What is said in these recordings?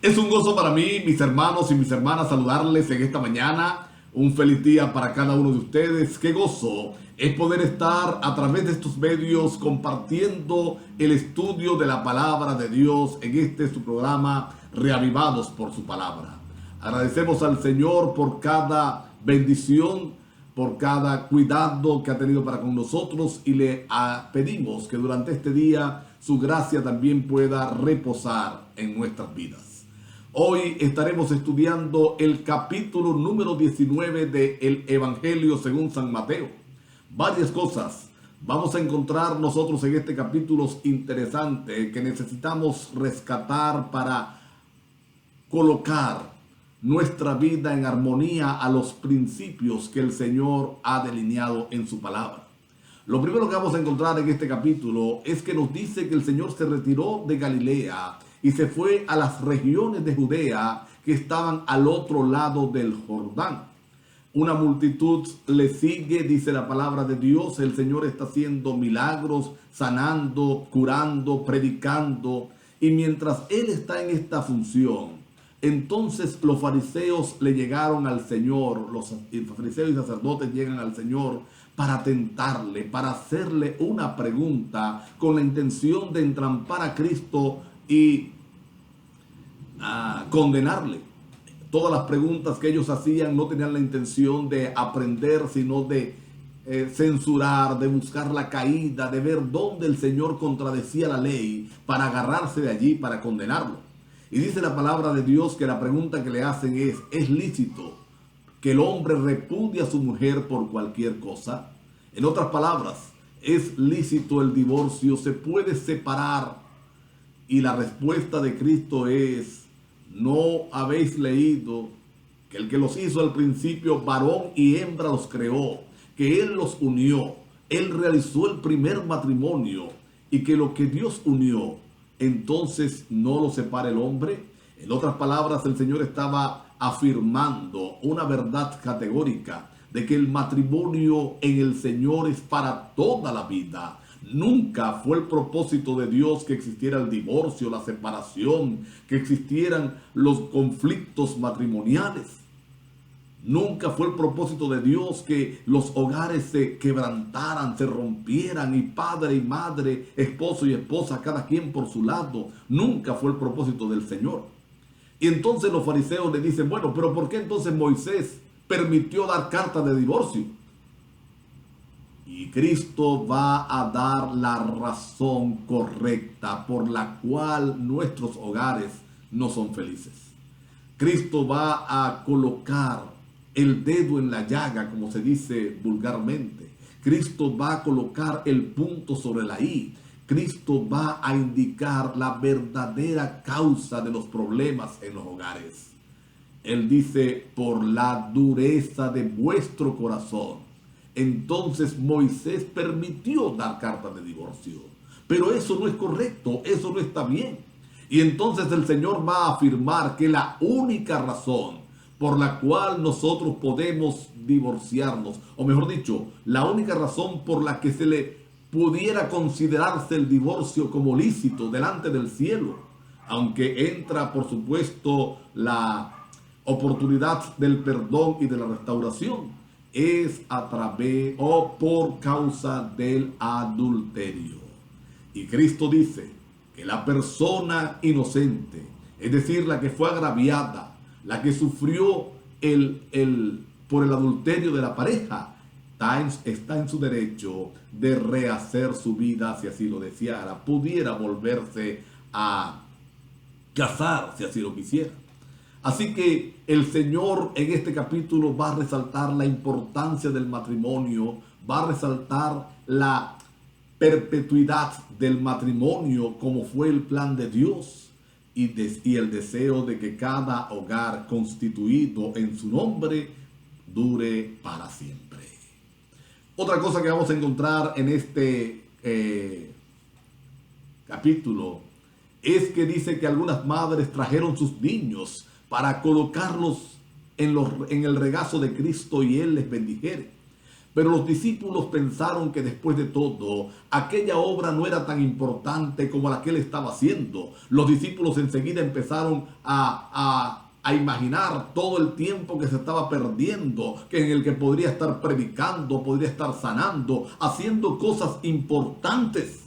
Es un gozo para mí, mis hermanos y mis hermanas, saludarles en esta mañana. Un feliz día para cada uno de ustedes. Qué gozo es poder estar a través de estos medios compartiendo el estudio de la palabra de Dios en su programa Reavivados por su palabra. Agradecemos al Señor por cada bendición, por cada cuidado que ha tenido para con nosotros y le pedimos que durante este día su gracia también pueda reposar en nuestras vidas. Hoy estaremos estudiando el capítulo número 19 del Evangelio según San Mateo. Varias cosas vamos a encontrar nosotros en este capítulo interesante que necesitamos rescatar para colocar nuestra vida en armonía a los principios que el Señor ha delineado en su palabra. Lo primero que vamos a encontrar en este capítulo es que nos dice que el Señor se retiró de Galilea y se fue a las regiones de Judea que estaban al otro lado del Jordán. Una multitud le sigue, dice la palabra de Dios. El Señor está haciendo milagros, sanando, curando, predicando. Y mientras Él está en esta función, entonces los fariseos le llegaron al Señor, los fariseos y sacerdotes llegan al Señor para tentarle, para hacerle una pregunta con la intención de entrampar a Cristo y condenarle. Todas las preguntas que ellos hacían no tenían la intención de aprender, sino de censurar, de buscar la caída, de ver dónde el Señor contradecía la ley para agarrarse de allí, para condenarlo. Y dice la palabra de Dios que la pregunta que le hacen ¿es lícito que el hombre repudie a su mujer por cualquier cosa? En otras palabras, ¿es lícito el divorcio? ¿Se puede separar? Y la respuesta de Cristo es: ¿no habéis leído que el que los hizo al principio, varón y hembra los creó, que Él los unió, Él realizó el primer matrimonio, y que lo que Dios unió, entonces no lo separa el hombre? En otras palabras, el Señor estaba afirmando una verdad categórica de que el matrimonio en el Señor es para toda la vida. Nunca fue el propósito de Dios que existiera el divorcio, la separación, que existieran los conflictos matrimoniales. Nunca fue el propósito de Dios que los hogares se quebrantaran, se rompieran, y padre y madre, esposo y esposa, cada quien por su lado. Nunca fue el propósito del Señor. Y entonces los fariseos le dicen: bueno, pero ¿por qué entonces Moisés permitió dar carta de divorcio? Y Cristo va a dar la razón correcta por la cual nuestros hogares no son felices. Cristo va a colocar el dedo en la llaga, como se dice vulgarmente. Cristo va a colocar el punto sobre la I. Cristo va a indicar la verdadera causa de los problemas en los hogares. Él dice: por la dureza de vuestro corazón. Entonces Moisés permitió dar carta de divorcio. Pero eso no es correcto, eso no está bien. Y entonces el Señor va a afirmar que la única razón por la cual nosotros podemos divorciarnos, o mejor dicho, la única razón por la que se le pudiera considerarse el divorcio como lícito delante del cielo, aunque entra por supuesto la oportunidad del perdón y de la restauración, es a través o por causa del adulterio. Y Cristo dice que la persona inocente, es decir, la que fue agraviada, la que sufrió por el adulterio de la pareja, está en su derecho de rehacer su vida si así lo deseara. Pudiera volverse a casar si así lo quisiera. Así que el Señor en este capítulo va a resaltar la importancia del matrimonio, va a resaltar la perpetuidad del matrimonio como fue el plan de Dios y el deseo de que cada hogar constituido en su nombre dure para siempre. Otra cosa que vamos a encontrar en este capítulo es que dice que algunas madres trajeron sus niños para colocarlos en el regazo de Cristo y Él les bendijere. Pero los discípulos pensaron que después de todo, aquella obra no era tan importante como la que él estaba haciendo. Los discípulos enseguida empezaron a imaginar todo el tiempo que se estaba perdiendo, que en el que podría estar predicando, podría estar sanando, haciendo cosas importantes.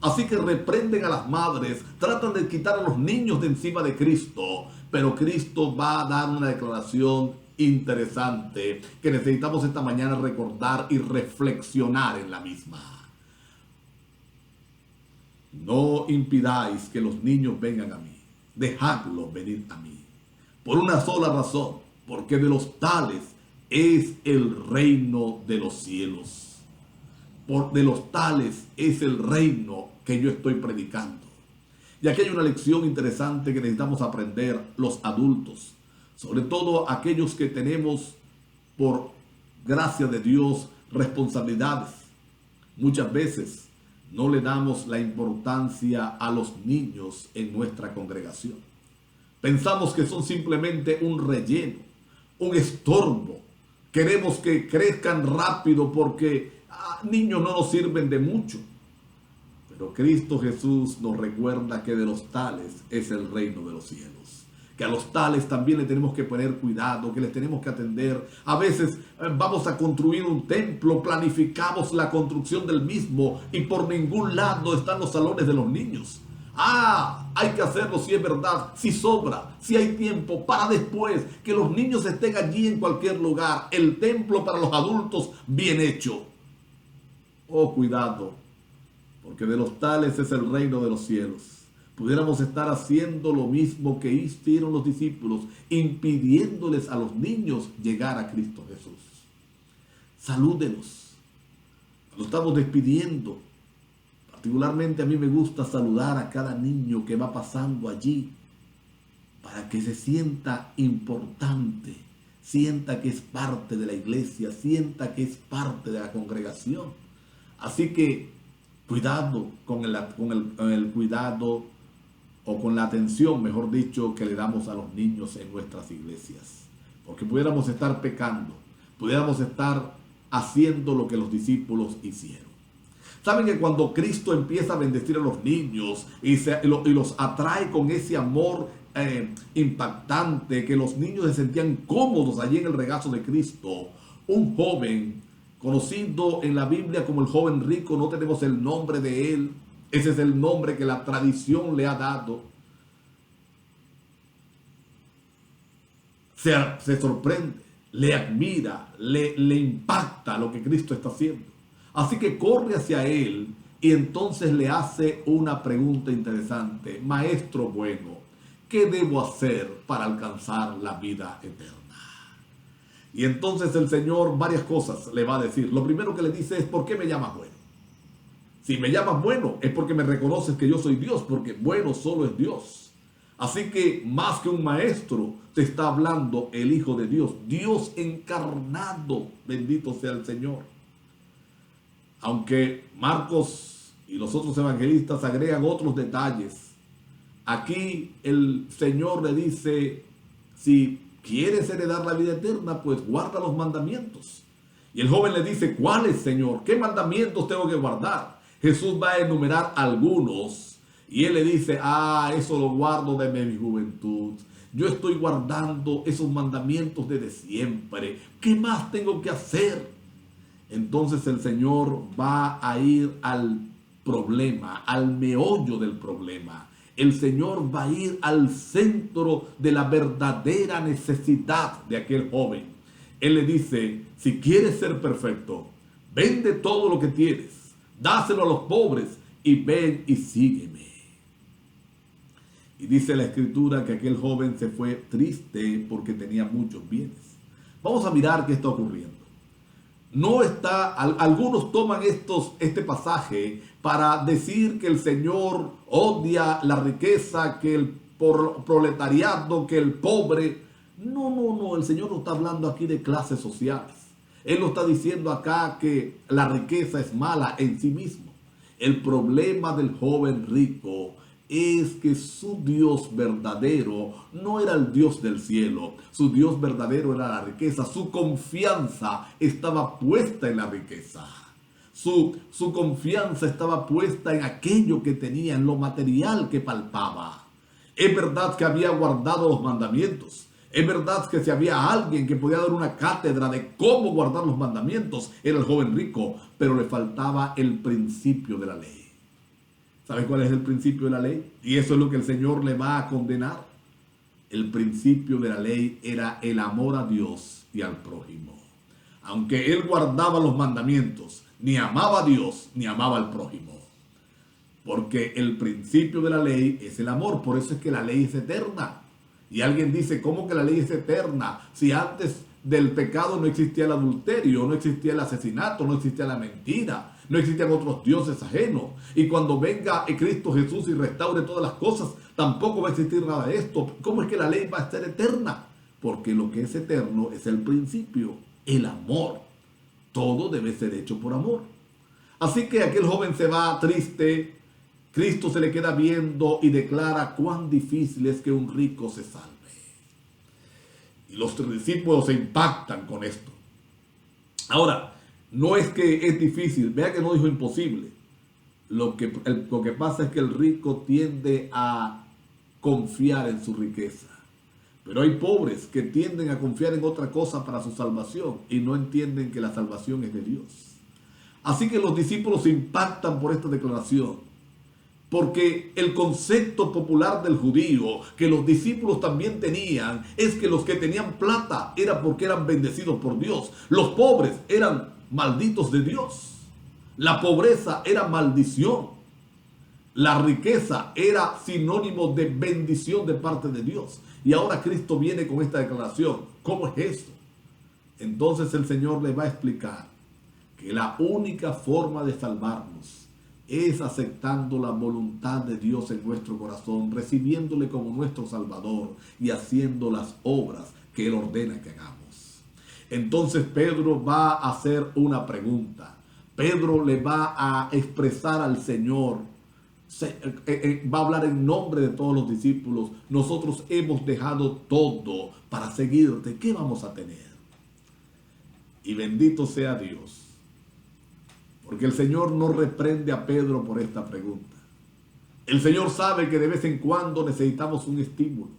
Así que reprenden a las madres, tratan de quitar a los niños de encima de Cristo, pero Cristo va a dar una declaración interesante que necesitamos esta mañana recordar y reflexionar en la misma. No impidáis que los niños vengan a mí, dejadlos venir a mí, por una sola razón, porque de los tales es el reino de los cielos. De los tales es el reino que yo estoy predicando. Y aquí hay una lección interesante que necesitamos aprender los adultos, sobre todo aquellos que tenemos, por gracia de Dios, responsabilidades. Muchas veces no le damos la importancia a los niños en nuestra congregación. Pensamos que son simplemente un relleno, un estorbo. Queremos que crezcan rápido porque niños no nos sirven de mucho. Pero Cristo Jesús nos recuerda que de los tales es el reino de los cielos. Que a los tales también le tenemos que poner cuidado, que les tenemos que atender. A veces vamos a construir un templo, planificamos la construcción del mismo y por ningún lado están los salones de los niños. Hay que hacerlo si es verdad, si sobra, si hay tiempo, para después que los niños estén allí en cualquier lugar. El templo para los adultos bien hecho. Oh, cuidado, porque de los tales es el reino de los cielos. Pudiéramos estar haciendo lo mismo que hicieron los discípulos, impidiéndoles a los niños llegar a Cristo Jesús. Salúdenos. Lo estamos despidiendo. Particularmente a mí me gusta saludar a cada niño que va pasando allí para que se sienta importante, sienta que es parte de la iglesia, sienta que es parte de la congregación. Así que cuidado con el cuidado o con la atención, mejor dicho, que le damos a los niños en nuestras iglesias. Porque pudiéramos estar pecando, pudiéramos estar haciendo lo que los discípulos hicieron. Saben que cuando Cristo empieza a bendecir a los niños y los atrae con ese amor impactante, que los niños se sentían cómodos allí en el regazo de Cristo, un joven conocido en la Biblia como el joven rico, no tenemos el nombre de él, ese es el nombre que la tradición le ha dado, se sorprende, le admira, le impacta lo que Cristo está haciendo. Así que corre hacia él y entonces le hace una pregunta interesante. Maestro bueno, ¿qué debo hacer para alcanzar la vida eterna? Y entonces el Señor varias cosas le va a decir. Lo primero que le dice es, ¿por qué me llamas bueno? Si me llamas bueno es porque me reconoces que yo soy Dios, porque bueno solo es Dios. Así que más que un maestro, te está hablando el Hijo de Dios, Dios encarnado, bendito sea el Señor. Aunque Marcos y los otros evangelistas agregan otros detalles, aquí el Señor le dice, si quieres heredar la vida eterna, pues guarda los mandamientos. Y el joven le dice, ¿cuáles, Señor? ¿Qué mandamientos tengo que guardar? Jesús va a enumerar algunos y él le dice, eso lo guardo desde mi juventud. Yo estoy guardando esos mandamientos desde siempre. ¿Qué más tengo que hacer? Entonces el Señor va a ir al problema, al meollo del problema. El Señor va a ir al centro de la verdadera necesidad de aquel joven. Él le dice, si quieres ser perfecto, vende todo lo que tienes, dáselo a los pobres y ven y sígueme. Y dice la Escritura que aquel joven se fue triste porque tenía muchos bienes. Vamos a mirar qué está ocurriendo. Algunos toman este pasaje para decir que el Señor odia la riqueza, que el proletariado, que el pobre. No, el Señor no está hablando aquí de clases sociales. Él no está diciendo acá que la riqueza es mala en sí mismo. El problema del joven rico es que su Dios verdadero no era el Dios del cielo. Su Dios verdadero era la riqueza. Su confianza estaba puesta en la riqueza. Su confianza estaba puesta en aquello que tenía, en lo material que palpaba. Es verdad que había guardado los mandamientos. Es verdad que si había alguien que podía dar una cátedra de cómo guardar los mandamientos, era el joven rico, pero le faltaba el principio de la ley. ¿Sabe cuál es el principio de la ley? Y eso es lo que el Señor le va a condenar. El principio de la ley era el amor a Dios y al prójimo. Aunque él guardaba los mandamientos, ni amaba a Dios ni amaba al prójimo. Porque el principio de la ley es el amor. Por eso es que la ley es eterna. Y alguien dice, ¿cómo que la ley es eterna? Si antes del pecado no existía el adulterio, no existía el asesinato, no existía la mentira, no existían otros dioses ajenos. Y cuando venga Cristo Jesús y restaure todas las cosas, tampoco va a existir nada de esto. ¿Cómo es que la ley va a ser eterna? Porque lo que es eterno es el principio, el amor. Todo debe ser hecho por amor. Así que aquel joven se va triste. Cristo se le queda viendo y declara cuán difícil es que un rico se salve. Y los discípulos se impactan con esto. Ahora, no es que es difícil, vea que no dijo imposible. Lo que pasa es que el rico tiende a confiar en su riqueza. Pero hay pobres que tienden a confiar en otra cosa para su salvación y no entienden que la salvación es de Dios. Así que los discípulos se impactan por esta declaración. Porque el concepto popular del judío que los discípulos también tenían es que los que tenían plata era porque eran bendecidos por Dios. Los pobres eran malditos de Dios. La pobreza era maldición. La riqueza era sinónimo de bendición de parte de Dios. Y ahora Cristo viene con esta declaración. ¿Cómo es esto? Entonces el Señor le va a explicar que la única forma de salvarnos es aceptando la voluntad de Dios en nuestro corazón, recibiéndole como nuestro Salvador y haciendo las obras que Él ordena que hagamos. Entonces Pedro va a hacer una pregunta. Pedro le va a expresar al Señor, va a hablar en nombre de todos los discípulos. Nosotros hemos dejado todo para seguirte. ¿Qué vamos a tener? Y bendito sea Dios. Porque el Señor no reprende a Pedro por esta pregunta. El Señor sabe que de vez en cuando necesitamos un estímulo.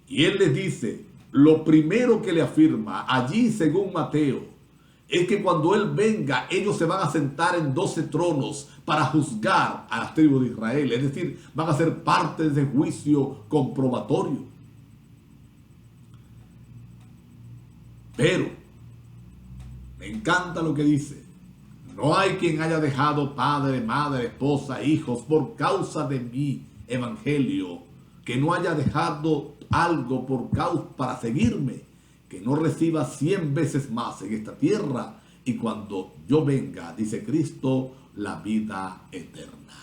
Y Él les dice, lo primero que le afirma allí según Mateo, es que cuando Él venga, ellos se van a sentar en 12 tronos para juzgar a las tribus de Israel. Es decir, van a ser parte de ese juicio comprobatorio. Pero, me encanta lo que dice. No hay quien haya dejado padre, madre, esposa, hijos por causa de mi evangelio, que no haya dejado algo por causa para seguirme, que no reciba 100 veces más en esta tierra y cuando yo venga, dice Cristo, la vida eterna.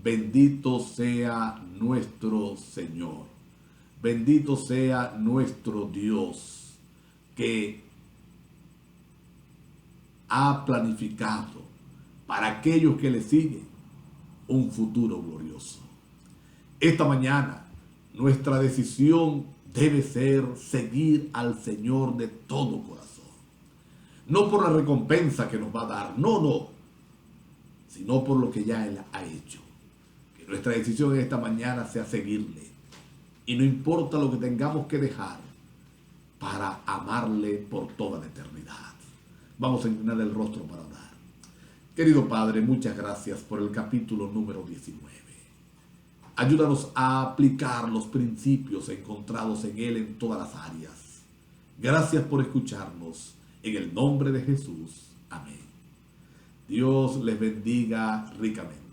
Bendito sea nuestro Señor. Bendito sea nuestro Dios que ha planificado para aquellos que le siguen un futuro glorioso. Esta mañana nuestra decisión debe ser seguir al Señor de todo corazón. No por la recompensa que nos va a dar, no, sino por lo que ya Él ha hecho. Que nuestra decisión esta mañana sea seguirle. Y no importa lo que tengamos que dejar para amarle por toda la eternidad. Vamos a inclinar el rostro para orar. Querido Padre, muchas gracias por el capítulo número 19. Ayúdanos a aplicar los principios encontrados en él en todas las áreas. Gracias por escucharnos. En el nombre de Jesús. Amén. Dios les bendiga ricamente.